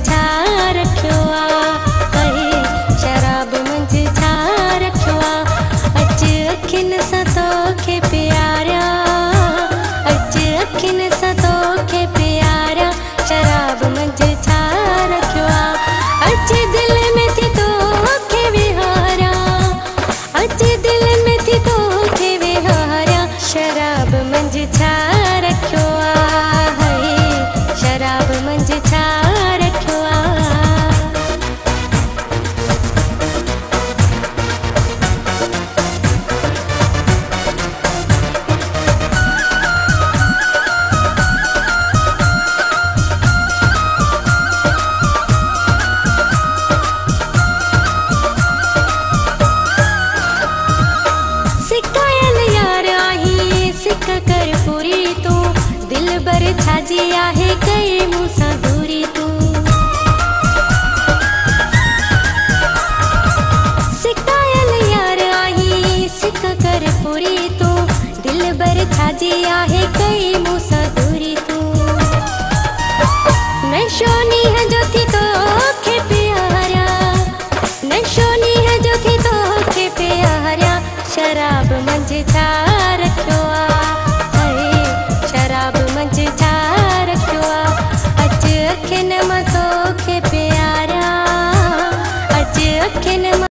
छा रखियो आहे, शराब मंझि छा रखियो आहे। अच अखियुनि सां तोखे प्यारिया, अच अखियुनि सां तोखे प्यारिया, शराब मंझि छा रखियो आहे। अच दिल में थी तोखे विहारिया, अच दिल में थी तोखे विहारिया, शराब मंझि छा रखियो आहे, शराब मंझि छा रखियो आहे। सिकायल यार आही सिक कर पूरी तू, दिल बर छाजी आहे कई मूंसां दूरी तू। सिकायल यार आही सिक कर पूरी तू, दिल बर छाजी आहे कई मूंसां दूरी तू। नशो नींहं जो थी तोखे प्यारिया, नशो नींहं जो थी तोखे प्यारिया, शराब मंझि छा रखियो आहे।